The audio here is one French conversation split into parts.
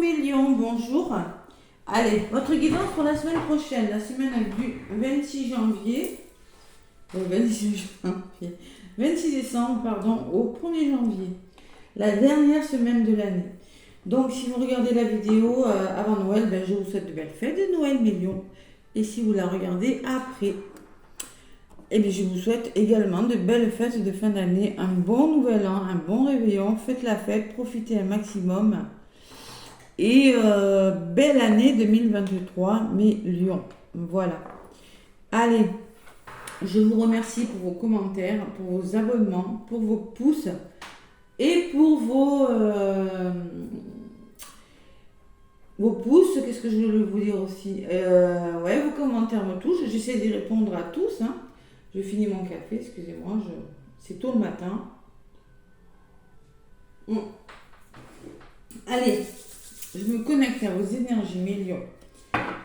mes lions, bonjour. Allez, votre guidance pour la semaine prochaine, la semaine du 26 janvier, 26 décembre, pardon, au 1er janvier, la dernière semaine de l'année. Donc, si vous regardez la vidéo avant Noël, ben, je vous souhaite de belles fêtes de Noël, mes lions. Et si vous la regardez après, eh bien, je vous souhaite également de belles fêtes de fin d'année, un bon nouvel an, un bon réveillon, faites la fête, profitez un maximum. Et belle année 2023, mes lions. Voilà. Allez, je vous remercie pour vos commentaires, pour vos abonnements, pour vos pouces et pour vos pouces. Qu'est-ce que je voulais vous dire aussi, ouais, vos commentaires me touchent. J'essaie d'y répondre à tous. Hein. Je finis mon café, excusez-moi, c'est tôt le matin. Allez. Je me connecte à vos énergies, mes lions.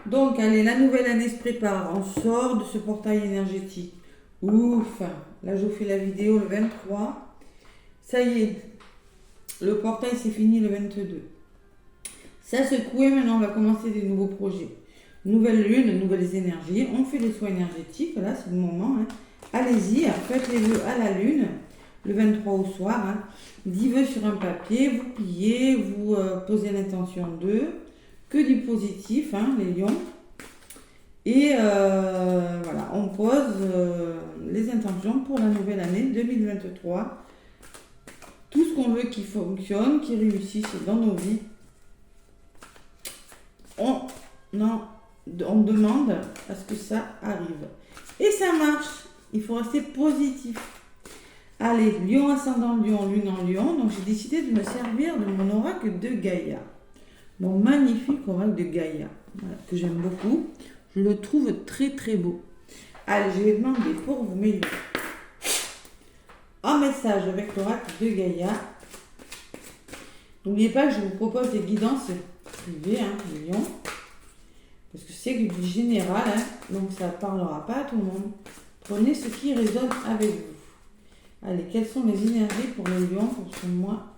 Donc, allez, la nouvelle année se prépare. On sort de ce portail énergétique. Ouf. Là, je vous fais la vidéo le 23. Ça y est. Le portail, c'est fini le 22. Ça secoué, maintenant, on va commencer des nouveaux projets. Nouvelle lune, nouvelles énergies. On fait des soins énergétiques. Là, c'est le moment. Hein. Allez-y, faites les vœux à la lune. Le 23 au soir, hein. 10 vœux sur un papier, vous pliez, vous posez l'intention d'eux, que du positif, hein, les lions. Et voilà, on pose les intentions pour la nouvelle année 2023. Tout ce qu'on veut qui fonctionne, qui réussisse dans nos vies, on demande à ce que ça arrive. Et ça marche, il faut rester positif. Allez, lion ascendant lion, lune en lion. Donc j'ai décidé de me servir de mon oracle de Gaïa. Mon magnifique oracle de Gaïa. Voilà, que j'aime beaucoup. Je le trouve très très beau. Allez, je vais demander pour vous mes lions. Un message avec l'oracle de Gaïa. N'oubliez pas que je vous propose des guidances privées, hein, les lions. Parce que c'est du général, hein, donc ça ne parlera pas à tout le monde. Prenez ce qui résonne avec vous. Allez, quelles sont les énergies pour les lions pour ce mois,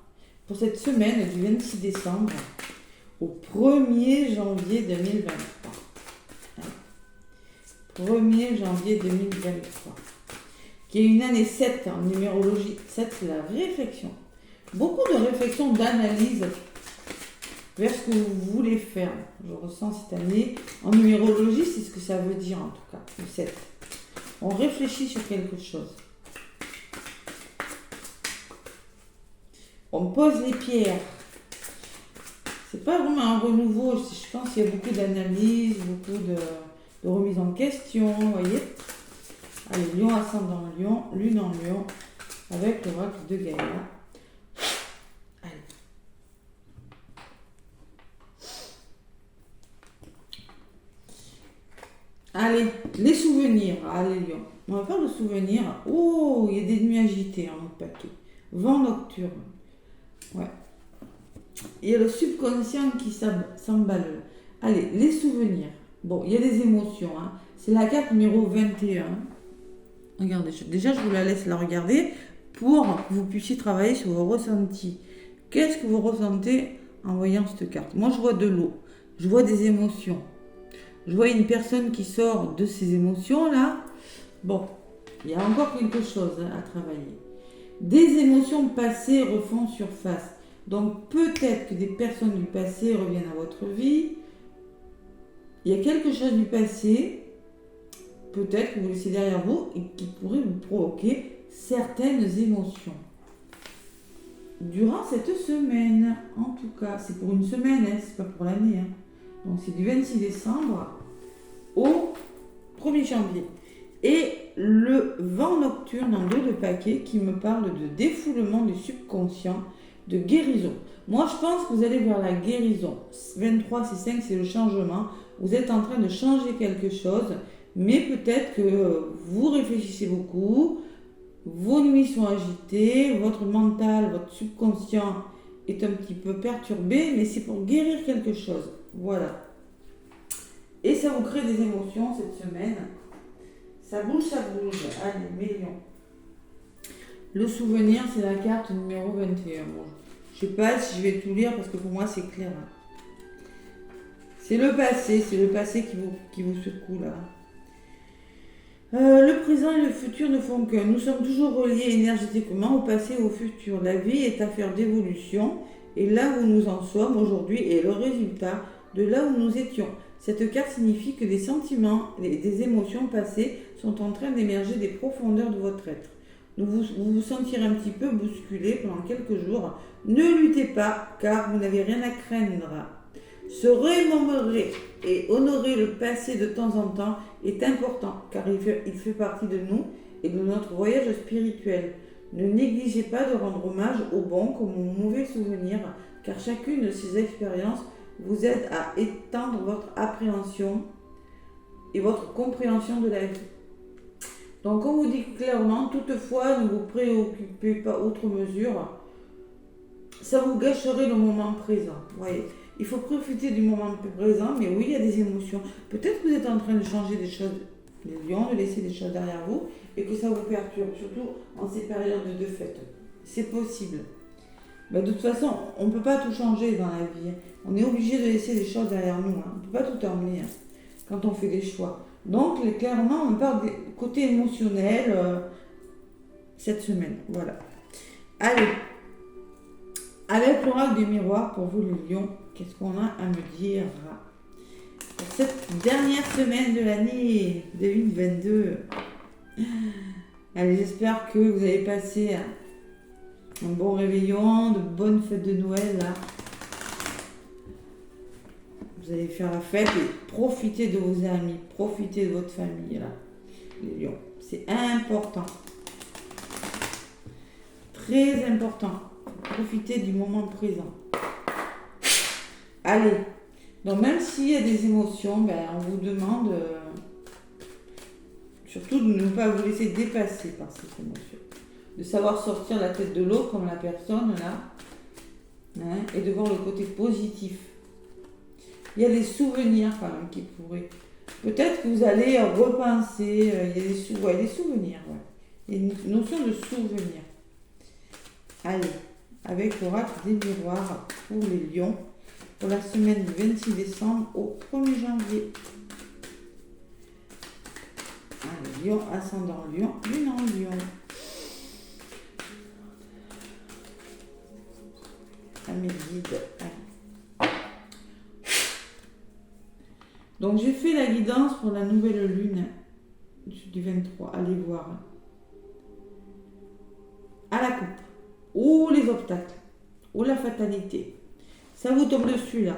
pour cette semaine du 26 décembre au 1er janvier 2023. Allez. 1er janvier 2023. Qui est une année 7 en numérologie. 7, c'est la réflexion. Beaucoup de réflexion, d'analyse vers ce que vous voulez faire. Je ressens cette année. En numérologie, c'est ce que ça veut dire en tout cas, le 7. On réfléchit sur quelque chose. On pose les pierres. C'est pas vraiment un renouveau. Je pense qu'il y a beaucoup d'analyse, beaucoup de remise en question. Vous voyez. Allez, lion ascendant lion, lune en lion, avec l'oracle de Gaïa. Allez. Allez, les souvenirs. Allez, lion. On va faire le souvenir. Oh, il y a des nuits agitées en notre paquet. Vent nocturne. Ouais. Il y a le subconscient qui s'emballe. Allez, les souvenirs. Bon, il y a des émotions. Hein. C'est la carte numéro 21. Regardez, déjà je vous la laisse la regarder pour que vous puissiez travailler sur vos ressentis. Qu'est-ce que vous ressentez en voyant cette carte? Moi, je vois de l'eau. Je vois des émotions. Je vois une personne qui sort de ces émotions-là. Bon, il y a encore quelque chose à travailler. Des émotions passées refont surface. Donc peut-être que des personnes du passé reviennent à votre vie. Il y a quelque chose du passé, peut-être que vous laissez derrière vous et qui pourrait vous provoquer certaines émotions. Durant cette semaine, en tout cas, c'est pour une semaine, hein, c'est pas pour l'année. Hein. Donc c'est du 26 décembre au 1er janvier. Et le vent nocturne en dos de paquet qui me parle de défoulement du subconscient, de guérison. Moi, je pense que vous allez vers la guérison. 23, c'est 5, c'est le changement. Vous êtes en train de changer quelque chose, mais peut-être que vous réfléchissez beaucoup, vos nuits sont agitées, votre mental, votre subconscient est un petit peu perturbé, mais c'est pour guérir quelque chose. Voilà. Et ça vous crée des émotions cette semaine. Ça bouge, ça bouge. Allez, mes lions. Le souvenir, c'est la carte numéro 21. Bon, je ne sais pas si je vais tout lire parce que pour moi, c'est clair. c'est le passé qui vous secoue là. Le présent et le futur ne font qu'un. Nous sommes toujours reliés énergétiquement au passé et au futur. La vie est affaire d'évolution et là où nous en sommes aujourd'hui est le résultat de là où nous étions. Cette carte signifie que des sentiments et des émotions passées sont en train d'émerger des profondeurs de votre être. Vous vous sentirez un petit peu bousculé pendant quelques jours. Ne luttez pas car vous n'avez rien à craindre. Se remémorer et honorer le passé de temps en temps est important car il fait partie de nous et de notre voyage spirituel. Ne négligez pas de rendre hommage aux bons comme aux mauvais souvenirs car chacune de ces expériences vous aide à étendre votre appréhension et votre compréhension de la vie. Donc on vous dit clairement, toutefois, ne vous préoccupez pas outre mesure, ça vous gâcherait le moment présent. Voyez. Il faut profiter du moment présent, mais oui, il y a des émotions. Peut-être que vous êtes en train de changer des choses, les lions, de laisser des choses derrière vous, et que ça vous perturbe, surtout en ces périodes de fête. C'est possible. Mais de toute façon, on ne peut pas tout changer dans la vie. On est obligé de laisser des choses derrière nous. On ne peut pas tout emmener quand on fait des choix. Donc, clairement, on parle du côté émotionnel cette semaine. Voilà. Allez. Avec l'oracle du miroir pour vous les lions, qu'est-ce qu'on a à me dire pour cette dernière semaine de l'année 2022? Allez, j'espère que vous avez passé un bon réveillon, de bonnes fêtes de Noël là. Vous allez faire la fête et profiter de vos amis, profiter de votre famille là, les lions. C'est important. Très important. Profitez du moment présent. Allez, donc même s'il y a des émotions, on vous demande surtout de ne pas vous laisser dépasser par ces émotions. De savoir sortir la tête de l'eau comme la personne là, et de voir le côté positif. Il y a des souvenirs quand même qui pourraient... Peut-être que vous allez repenser, il y a des souvenirs. Ouais. Il y a une notion de souvenir. Allez. Avec l'oracle des miroirs pour les lions pour la semaine du 26 décembre au 1er janvier. Allez, lion, ascendant lion, lune en lion. À mes guides. Allez. Donc j'ai fait la guidance pour la nouvelle lune du 23. Allez voir. À la coupe. Ou les obstacles, ou la fatalité. Ça vous tombe dessus là.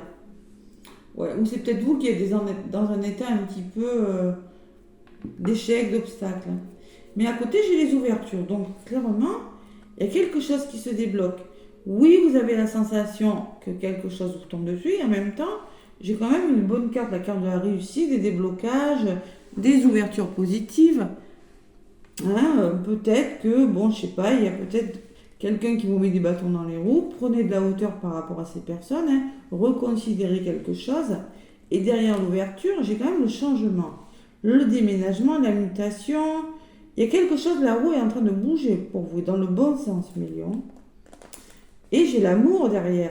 Ouais, ou c'est peut-être vous qui êtes dans un état un petit peu d'échec, d'obstacle. Mais à côté, j'ai les ouvertures. Donc, clairement, il y a quelque chose qui se débloque. Oui, vous avez la sensation que quelque chose vous tombe dessus. Et en même temps, j'ai quand même une bonne carte, la carte de la réussite, des déblocages, des ouvertures positives. Peut-être que, je sais pas, il y a peut-être... quelqu'un qui vous met des bâtons dans les roues, prenez de la hauteur par rapport à ces personnes, reconsidérez quelque chose. Et derrière l'ouverture, j'ai quand même le changement, le déménagement, la mutation. Il y a quelque chose, la roue est en train de bouger pour vous, dans le bon sens, mes lions. Et j'ai l'amour derrière.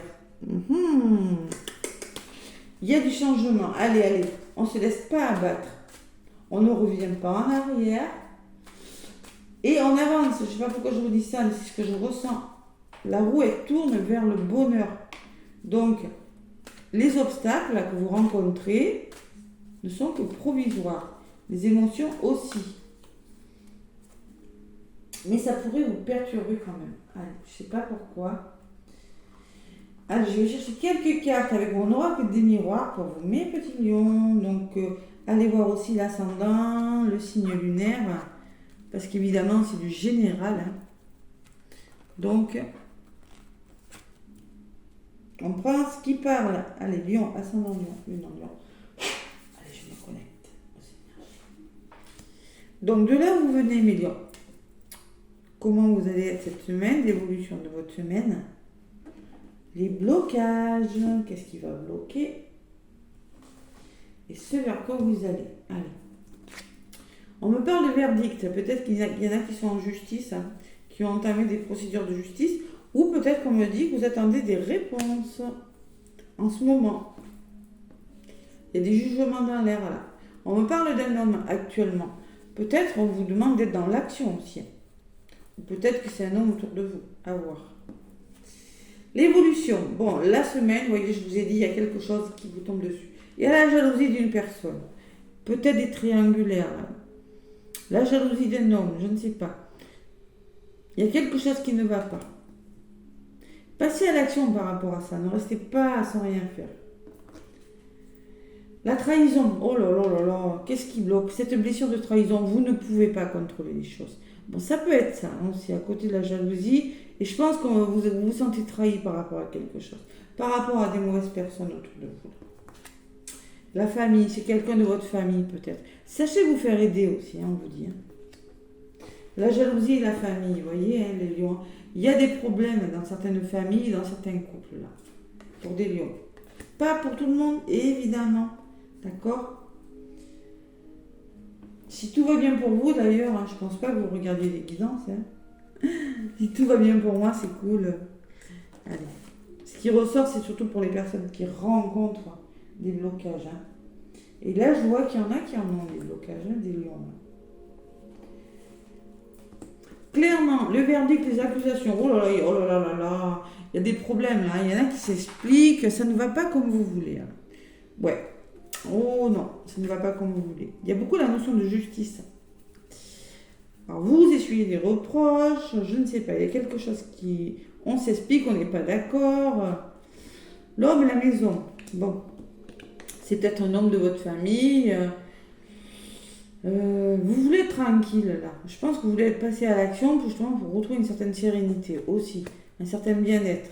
Il y a du changement. Allez, on ne se laisse pas abattre. On ne revient pas en arrière. Et on avance, je ne sais pas pourquoi je vous dis ça, mais c'est ce que je ressens. La roue, elle tourne vers le bonheur. Donc, les obstacles là, que vous rencontrez ne sont que provisoires. Les émotions aussi. Mais ça pourrait vous perturber quand même. Allez, je ne sais pas pourquoi. Allez, je vais chercher quelques cartes avec mon oracle des miroirs pour vous, mes petits lions. Donc, allez voir aussi l'ascendant, le signe lunaire. Parce qu'évidemment, c'est du général. Donc, on prend ce qui parle. Allez, lion, ascendant lion, lune en lion. Allez, je me connecte aux énergies. Donc, de là où vous venez, mes lions, comment vous allez être cette semaine, l'évolution de votre semaine, les blocages, qu'est-ce qui va bloquer, et ce vers quoi vous allez. Allez. On me parle de verdict. Peut-être qu'il y en a qui sont en justice, qui ont entamé des procédures de justice, ou peut-être qu'on me dit que vous attendez des réponses en ce moment. Il y a des jugements dans l'air là. On me parle d'un homme actuellement. Peut-être on vous demande d'être dans l'action aussi. Ou peut-être que c'est un homme autour de vous. À voir. L'évolution. Bon, la semaine, vous voyez, je vous ai dit, il y a quelque chose qui vous tombe dessus. Il y a la jalousie d'une personne. Peut-être des triangulaires. Là. La jalousie d'un homme, je ne sais pas. Il y a quelque chose qui ne va pas. Passez à l'action par rapport à ça. Ne restez pas sans rien faire. La trahison. Oh là là là là. Qu'est-ce qui bloque? Cette blessure de trahison, vous ne pouvez pas contrôler les choses. Bon, ça peut être ça. Hein, c'est à côté de la jalousie. Et je pense que vous vous sentez trahi par rapport à quelque chose. Par rapport à des mauvaises personnes autour de vous. La famille, c'est quelqu'un de votre famille peut-être. Sachez vous faire aider aussi, hein, on vous dit. Hein. La jalousie et la famille, vous voyez, hein, les lions. Il y a des problèmes dans certaines familles, dans certains couples, là, pour des lions. Pas pour tout le monde, évidemment. D'accord? Si tout va bien pour vous, d'ailleurs, hein, je pense pas que vous regardiez les guidances. Hein. Si tout va bien pour moi, c'est cool. Allez. Ce qui ressort, c'est surtout pour les personnes qui rencontrent des blocages. Hein. Et là, je vois qu'il y en a qui en ont des blocages, hein, des lions. Hein. Clairement, le verdict, les accusations, oh là là, oh là là là là, il y a des problèmes là, il y en a qui s'expliquent, ça ne va pas comme vous voulez. Hein. Ouais, oh non, ça ne va pas comme vous voulez. Il y a beaucoup la notion de justice. Alors vous essuyez des reproches, je ne sais pas, il y a quelque chose qui... On s'explique, on n'est pas d'accord. L'homme et la maison, bon, c'est peut-être un homme de votre famille... vous voulez être tranquille là. Je pense que vous voulez être passé à l'action pour justement pour retrouver une certaine sérénité aussi, un certain bien-être.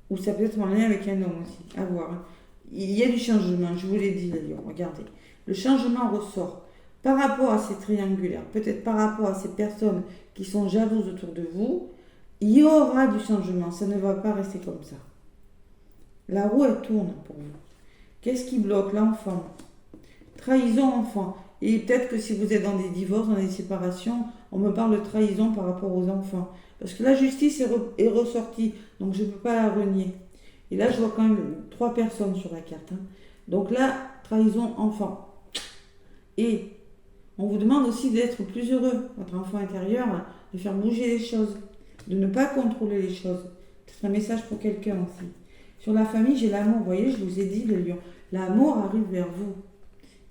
Ou ça peut être en lien avec un homme aussi, à voir. Hein. Il y a du changement, je vous l'ai dit d'ailleurs, regardez. Le changement ressort par rapport à ces triangulaires, peut-être par rapport à ces personnes qui sont jalouses autour de vous. Il y aura du changement, ça ne va pas rester comme ça. La roue elle tourne pour vous. Qu'est-ce qui bloque? L'enfant. Trahison enfant. Et peut-être que si vous êtes dans des divorces, dans des séparations, on me parle de trahison par rapport aux enfants. Parce que la justice est ressortie, donc je ne peux pas la renier. Et là, je vois quand même 3 personnes sur la carte. Hein. Donc là, trahison enfant. Et on vous demande aussi d'être plus heureux, votre enfant intérieur, de faire bouger les choses, de ne pas contrôler les choses. C'est un message pour quelqu'un aussi. Sur la famille, j'ai l'amour. Vous voyez, je vous ai dit, les lions. L'amour arrive vers vous.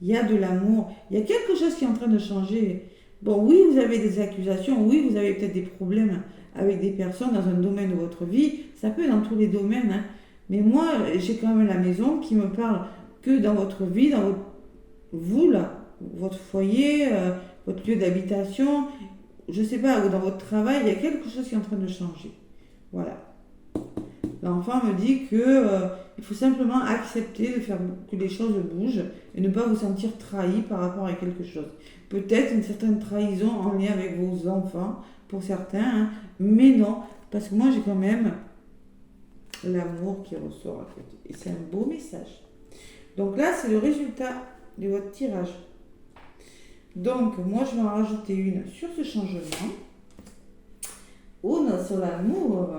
Il y a de l'amour, il y a quelque chose qui est en train de changer. Bon, oui, vous avez des accusations, oui, vous avez peut-être des problèmes avec des personnes dans un domaine de votre vie, ça peut être dans tous les domaines, hein. Mais moi, j'ai quand même la maison qui me parle que dans votre vie, dans votre, vous là, votre foyer, votre lieu d'habitation, je sais pas, ou dans votre travail, il y a quelque chose qui est en train de changer. Voilà. L'enfant me dit que il faut simplement accepter de faire que les choses bougent et ne pas vous sentir trahi par rapport à quelque chose. Peut-être une certaine trahison en lien avec vos enfants, pour certains, hein, mais non, parce que moi j'ai quand même l'amour qui ressort à côté. Et c'est un beau message. Donc là, c'est le résultat de votre tirage. Donc, moi je vais en rajouter une sur ce changement. Une sur l'amour.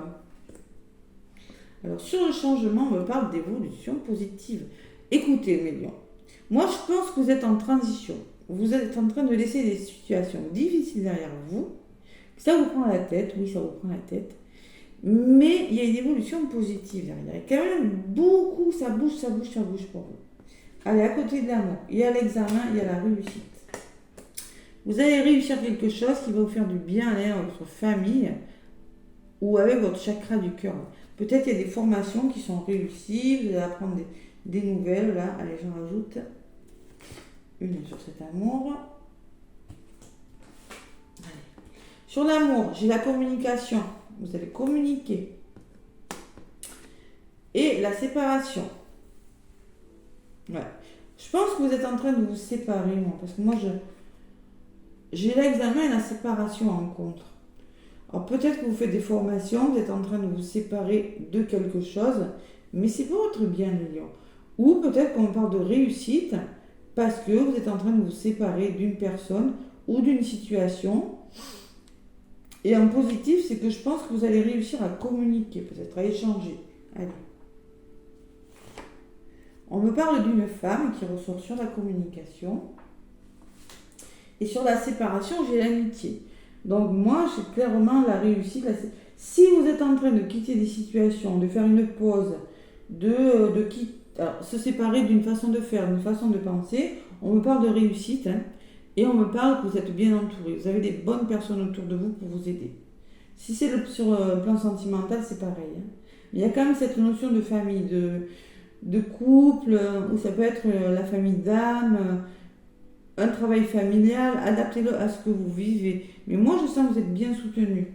Alors, sur le changement, on me parle d'évolution positive. Écoutez, mes lions, moi, je pense que vous êtes en transition. Vous êtes en train de laisser des situations difficiles derrière vous. Ça vous prend la tête, oui, ça vous prend la tête. Mais il y a une évolution positive derrière. Il y a quand même beaucoup, ça bouge pour vous. Allez, à côté de l'amour, il y a l'examen, il y a la réussite. Vous allez réussir quelque chose qui va vous faire du bien à votre famille ou avec votre chakra du cœur. Peut-être il y a des formations qui sont réussies, vous allez apprendre des nouvelles. Là, allez, j'en rajoute une sur cet amour. Allez. Sur l'amour, j'ai la communication. Vous allez communiquer. Et la séparation. Ouais. Je pense que vous êtes en train de vous séparer, moi, parce que moi, j'ai l'examen et la séparation en contre. Alors peut-être que vous faites des formations, vous êtes en train de vous séparer de quelque chose, mais c'est pour votre bien, les lions. Ou peut-être qu'on parle de réussite, parce que vous êtes en train de vous séparer d'une personne ou d'une situation. Et en positif, c'est que je pense que vous allez réussir à communiquer, peut-être à échanger. Allez. On me parle d'une femme qui ressort sur la communication. Et sur la séparation, j'ai l'amitié. Donc moi, j'ai clairement la réussite. Si vous êtes en train de quitter des situations, de faire une pause, se séparer d'une façon de faire, d'une façon de penser, on me parle de réussite. Hein, et on me parle que vous êtes bien entouré. Vous avez des bonnes personnes autour de vous pour vous aider. Si c'est sur le plan sentimental, c'est pareil. Hein. Il y a quand même cette notion de famille, de couple, où ça peut être la famille d'âme, un travail familial, adaptez-le à ce que vous vivez. Mais moi, je sens que vous êtes bien soutenu.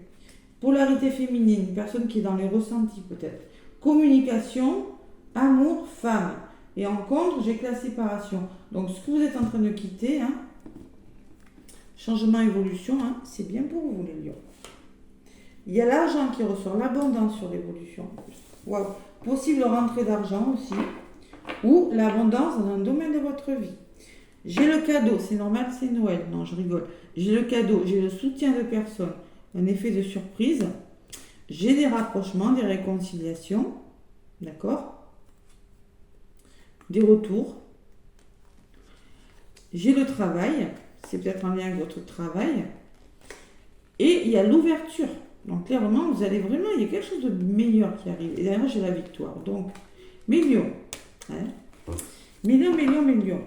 Polarité féminine, une personne qui est dans les ressentis peut-être. Communication, amour, femme. Et en contre, j'ai que la séparation. Donc, ce que vous êtes en train de quitter, hein, changement, évolution, hein, c'est bien pour vous les lions. Il y a l'argent qui ressort, l'abondance sur l'évolution. Wow. Possible rentrée d'argent aussi. Ou l'abondance dans un domaine de votre vie. J'ai le cadeau, c'est normal, c'est Noël. Non, je rigole. J'ai le cadeau, j'ai le soutien de personne, un effet de surprise. J'ai des rapprochements, des réconciliations. D'accord ? Des retours. J'ai le travail, c'est peut-être en lien avec votre travail. Et il y a l'ouverture. Donc clairement, vous allez vraiment, il y a quelque chose de meilleur qui arrive. Et derrière, j'ai la victoire. Donc, millions. Hein ? Millions.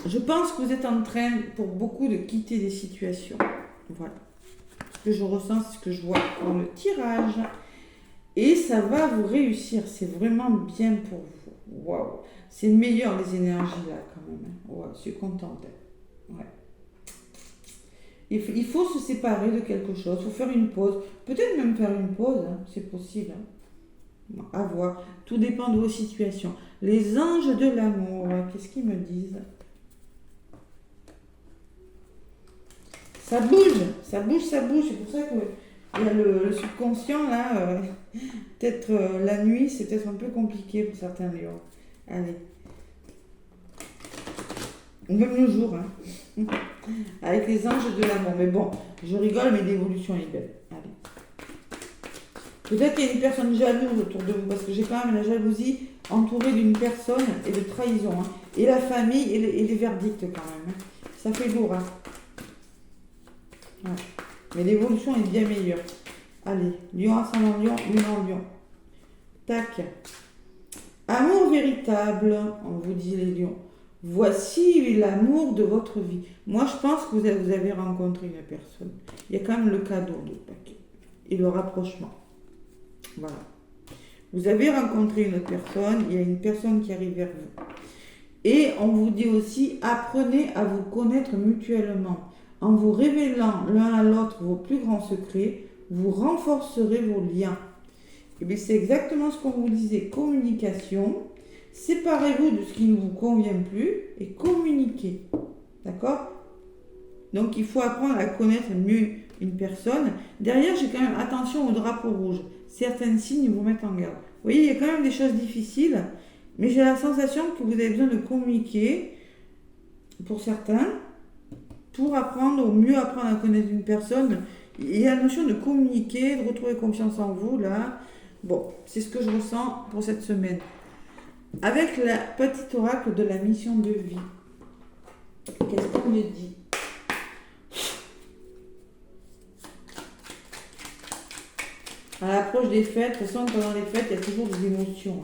Je pense que vous êtes en train, pour beaucoup, de quitter des situations. Voilà. Ce que je ressens, c'est ce que je vois dans le tirage. Et ça va vous réussir. C'est vraiment bien pour vous. Waouh. C'est meilleur, les énergies, là, quand même. Ouais, je suis contente. Ouais. Il faut se séparer de quelque chose. Il faut faire une pause. Peut-être même faire une pause. Hein. C'est possible. Hein. À voir. Tout dépend de vos situations. Les anges de l'amour. Qu'est-ce qu'ils me disent ? Ça bouge. C'est pour ça qu'il y a le subconscient, là. Peut-être la nuit, c'est peut-être un peu compliqué pour certains lions. Allez. Même le jour, hein. Avec les anges de l'amour. Mais bon, je rigole, mais l'évolution est belle. Allez. Peut-être qu'il y a une personne jalouse autour de vous, parce que j'ai quand même la jalousie entourée d'une personne et de trahison. Hein. Et la famille et les verdicts quand même. Hein. Ça fait lourd. Hein. Ouais. Mais l'évolution est bien meilleure. Allez, lion, ascendant lion, lune en lion. Tac. Amour véritable, on vous dit les lions. Voici l'amour de votre vie. Moi, je pense que vous avez rencontré une personne. Il y a quand même le cadeau de paquet et le rapprochement. Voilà. Vous avez rencontré une personne, il y a une personne qui arrive vers vous. Et on vous dit aussi, apprenez à vous connaître mutuellement. En vous révélant l'un à l'autre vos plus grands secrets, vous renforcerez vos liens. Et bien, c'est exactement ce qu'on vous disait. Communication. Séparez-vous de ce qui ne vous convient plus et communiquez. D'accord ? Donc, il faut apprendre à connaître mieux une personne. Derrière, j'ai quand même attention au drapeau rouge. Certains signes vous mettent en garde. Vous voyez, il y a quand même des choses difficiles, mais j'ai la sensation que vous avez besoin de communiquer, pour certains, pour apprendre, au mieux apprendre à connaître une personne. Il y a la notion de communiquer, de retrouver confiance en vous, là. Bon, c'est ce que je ressens pour cette semaine. Avec la petite oracle de la mission de vie, qu'est-ce qu'on me dit ? À l'approche des fêtes, de toute façon, pendant les fêtes, il y a toujours des émotions.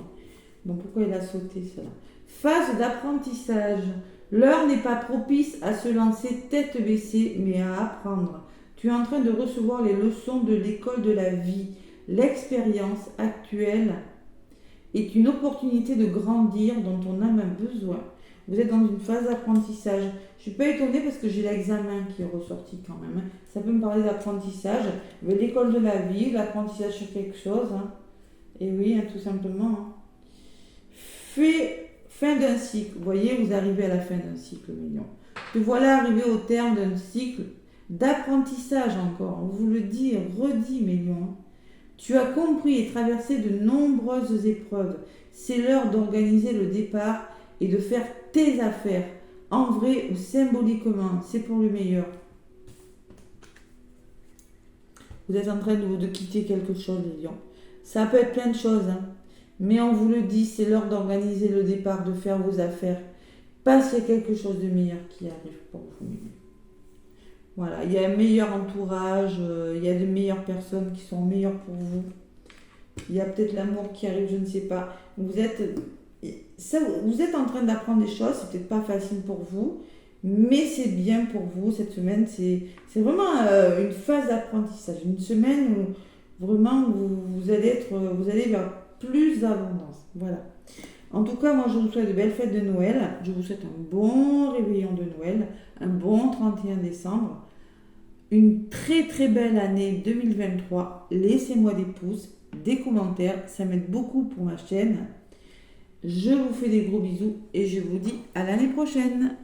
Donc pourquoi il a sauté cela ? Phase d'apprentissage. L'heure n'est pas propice à se lancer tête baissée, mais à apprendre. Tu es en train de recevoir les leçons de l'école de la vie. L'expérience actuelle est une opportunité de grandir dont on a même besoin. Vous êtes dans une phase d'apprentissage. Je ne suis pas étonnée parce que j'ai l'examen qui est ressorti quand même. Ça peut me parler d'apprentissage. L'école de la vie, l'apprentissage sur quelque chose. Hein. Et oui, hein, tout simplement. Hein. Fin d'un cycle. Vous voyez, vous arrivez à la fin d'un cycle, mignon. Te voilà arrivé au terme d'un cycle d'apprentissage encore. On vous le dit et redit, mignon. Tu as compris et traversé de nombreuses épreuves. C'est l'heure d'organiser le départ et de faire tes affaires, en vrai ou symboliquement. C'est pour le meilleur. Vous êtes en train de quitter quelque chose, les lions. Ça peut être plein de choses, hein. Mais on vous le dit, c'est l'heure d'organiser le départ, de faire vos affaires. Parce qu'il y a quelque chose de meilleur qui arrive pour vous. Voilà, il y a un meilleur entourage, il y a de meilleures personnes qui sont meilleures pour vous. Il y a peut-être l'amour qui arrive, je ne sais pas. Vous êtes en train d'apprendre des choses, c'est peut-être pas facile pour vous, mais c'est bien pour vous cette semaine. C'est vraiment une phase d'apprentissage, une semaine où vraiment vous allez vers plus d'abondance. Voilà. En tout cas, moi je vous souhaite de belles fêtes de Noël. Je vous souhaite un bon réveillon de Noël, un bon 31 décembre, une très très belle année 2023. Laissez-moi des pouces, des commentaires, ça m'aide beaucoup pour ma chaîne. Je vous fais des gros bisous et je vous dis à l'année prochaine.